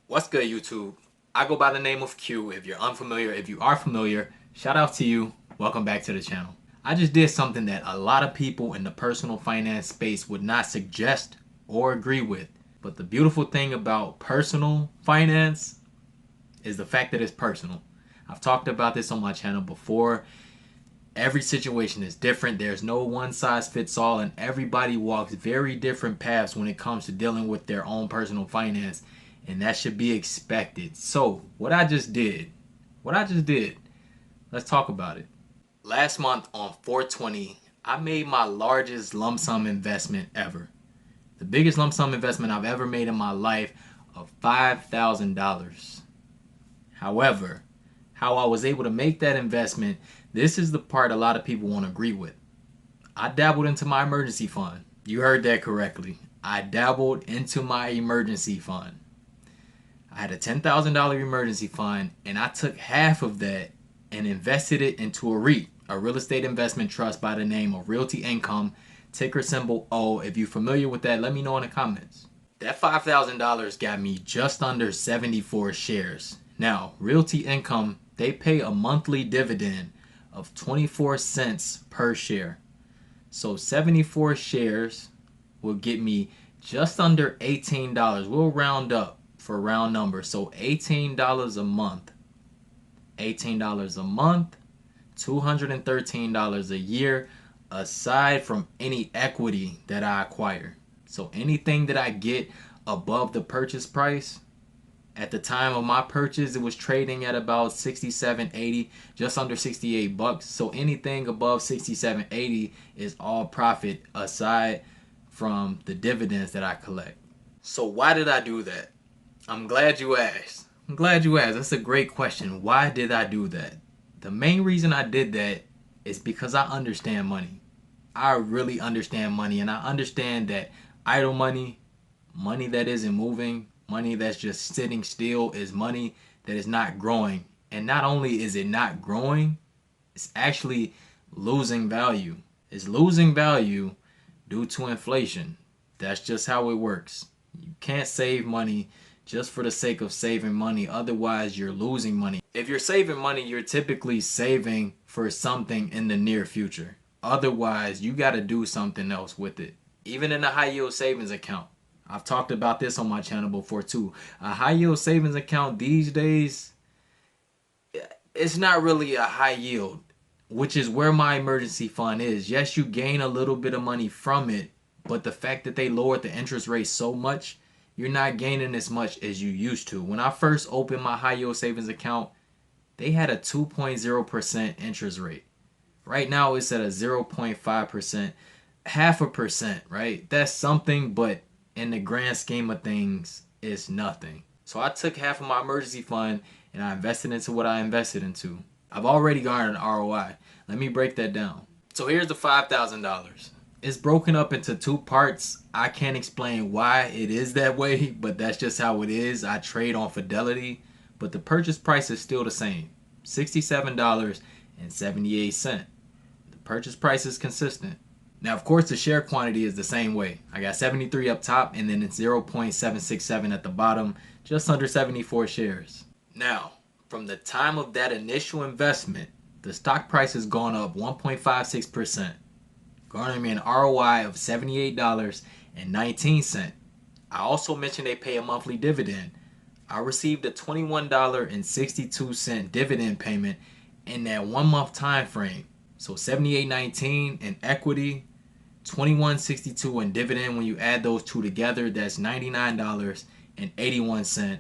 What's good, YouTube? I go by the name of Q. If you're unfamiliar, if you are familiar, shout out to you. Welcome back to the channel. I just did something that a lot of people in the personal finance space would not suggest or agree with. But the beautiful thing about personal finance is the fact that it's personal. I've talked about this on my channel before. Every situation is different. There's no one size fits all, and everybody walks very different paths when it comes to dealing with their own personal finance, and that should be expected. So, what I just did, let's talk about it. Last month on 420, I made my largest lump sum investment ever. The biggest lump sum investment I've ever made in my life of $5,000. However, how I was able to make that investment, this is the part a lot of people won't agree with. I dabbled into my emergency fund. You heard that correctly. I dabbled into my emergency fund. I had a $10,000 emergency fund, and I took half of that and invested it into a REIT, a real estate investment trust by the name of Realty Income, ticker symbol O. If you're familiar with that, let me know in the comments. That $5,000 got me just under 74 shares. Now, Realty Income, they pay a monthly dividend of 24 cents per share. So 74 shares will get me just under $18. We'll round up for round numbers. So $18 a month. $18 a month, $213 a year, aside from any equity that I acquire. So anything that I get above the purchase price, at the time of my purchase, it was trading at about 67.80, just under 68 bucks. So anything above 67.80 is all profit aside from the dividends that I collect. So why did I do that? I'm glad you asked. That's a great question. Why did I do that? The main reason I did that is because I understand money. I really understand money, and I understand that idle money, money that isn't moving, money that's just sitting still, is money that is not growing. And not only is it not growing, it's actually losing value. It's losing value due to inflation. That's just how it works. You can't save money just for the sake of saving money. Otherwise, you're losing money. If you're saving money, you're typically saving for something in the near future. Otherwise, you got to do something else with it. Even in a high yield savings account. I've talked about this on my channel before too. A high yield savings account these days, it's not really a high yield, which is where my emergency fund is. Yes, you gain a little bit of money from it, but the fact that they lowered the interest rate so much, you're not gaining as much as you used to. When I first opened my high yield savings account, they had a 2.0% interest rate. Right now it's at a 0.5%, half a percent, right? That's something, but in the grand scheme of things, it's nothing. So I took half of my emergency fund and I invested into what I invested into. I've already garnered an ROI. Let me break that down. So here's the $5,000. It's broken up into two parts. I can't explain why it is that way, but that's just how it is. I trade on fidelity, but the purchase price is still the same, $67.78. The purchase price is consistent. Now, of course, the share quantity is the same way. I got 73 up top and then it's 0.767 at the bottom, just under 74 shares. Now, from the time of that initial investment, the stock price has gone up 1.56%, garnering me an ROI of $78.19. I also mentioned they pay a monthly dividend. I received a $21.62 dividend payment in that 1 month time frame. So $78.19 in equity, $21.62 in dividend. When you add those two together, that's $99.81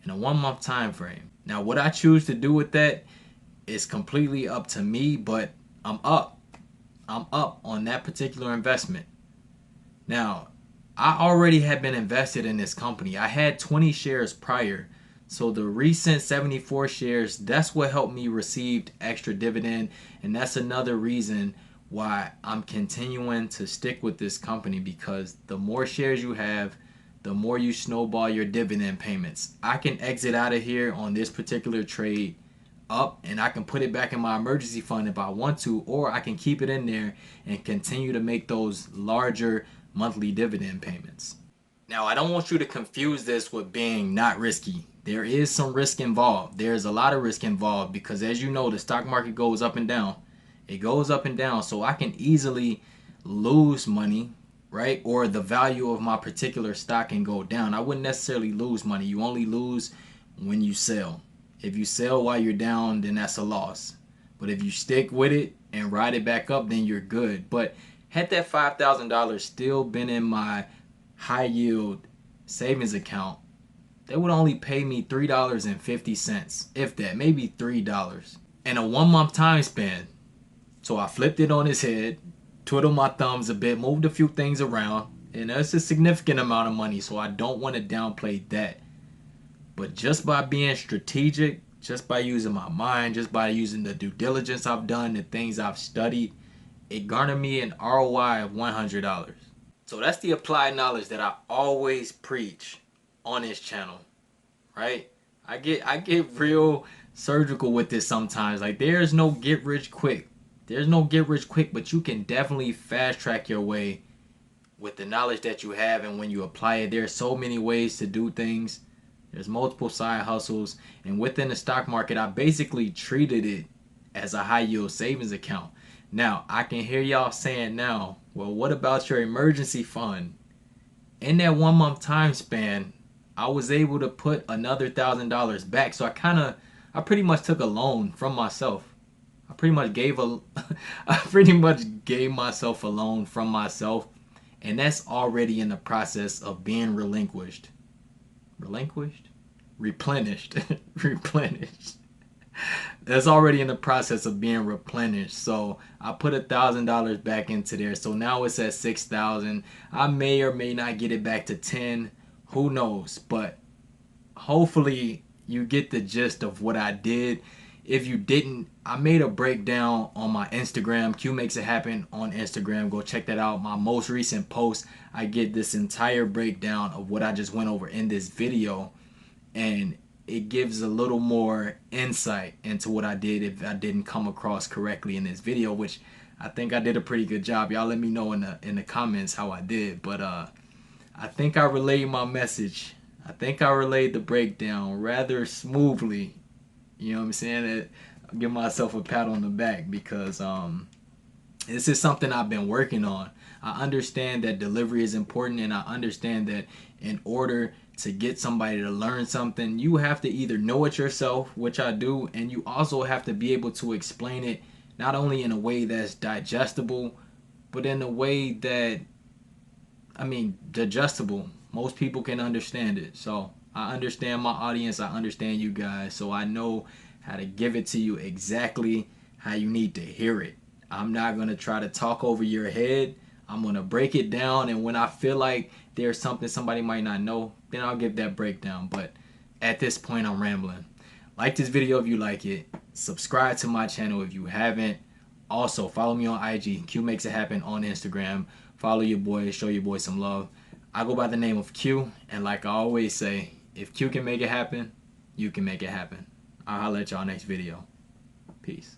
in a 1 month time frame. Now, what I choose to do with that is completely up to me, but I'm up on that particular investment. Now, I already had been invested in this company. I had 20 shares prior. So the recent 74 shares, that's what helped me receive extra dividend. And that's another reason why I'm continuing to stick with this company, because the more shares you have, the more you snowball your dividend payments. I can exit out of here on this particular trade up and I can put it back in my emergency fund if I want to, or I can keep it in there and continue to make those larger monthly dividend payments. Now, I don't want you to confuse this with being not risky. There is some risk involved. There's a lot of risk involved because, as you know, the stock market goes up and down. It goes up and down. So I can easily lose money, right? Or the value of my particular stock can go down. I wouldn't necessarily lose money. You only lose when you sell. If you sell while you're down, then that's a loss. But if you stick with it and ride it back up, then you're good. But had that $5,000 still been in my high yield savings account, they would only pay me $3.50, if that, maybe $3 in a 1 month time span. So I flipped it on his head, twiddled my thumbs a bit, moved a few things around, and that's a significant amount of money. So I don't want to downplay that. But just by being strategic, just by using my mind, just by using the due diligence I've done, the things I've studied, it garnered me an ROI of $100. So that's the applied knowledge that I always preach on this channel, right? I get real surgical with this sometimes. Like, there's no get rich quick. There's no get rich quick, but you can definitely fast track your way with the knowledge that you have, and when you apply it. There's so many ways to do things. There's multiple side hustles, and within the stock market, I basically treated it as a high yield savings account. Now, I can hear y'all saying now, well, what about your emergency fund? In that 1 month time span, I was able to put another $1,000 back. So I pretty much took a loan from myself. I pretty much gave myself a loan from myself, and that's already in the process of being relinquished. Relinquished? Replenished. Replenished. That's already in the process of being replenished. So I put $1,000 back into there. So now it's at 6,000. I may or may not get it back to 10. Who knows? But hopefully you get the gist of what I did. If you didn't, I made a breakdown on my Instagram, Q Makes It Happen on Instagram. Go check that out. My most recent post, I get this entire breakdown of what I just went over in this video, and it gives a little more insight into what I did if I didn't come across correctly in this video, which I think I did a pretty good job. Y'all let me know in the comments how I did. But I think I relayed my message. I think I relayed the breakdown rather smoothly. You know what I'm saying? I'll give myself a pat on the back because this is something I've been working on. I understand that delivery is important, and I understand that in order to get somebody to learn something, you have to either know it yourself, which I do, and you also have to be able to explain it not only in a way that's digestible, but in a way that, digestible. Most people can understand it. So I understand my audience. I understand you guys. So I know how to give it to you exactly how you need to hear it. I'm not going to try to talk over your head. I'm going to break it down. And when I feel like there's something somebody might not know, then I'll give that breakdown. But at this point, I'm rambling. Like this video if you like it. Subscribe to my channel if you haven't. Also, follow me on IG. Q Makes It Happen on Instagram. Follow your boy. Show your boy some love. I go by the name of Q, and like I always say, if Q can make it happen, you can make it happen. I'll holler at y'all next video. Peace.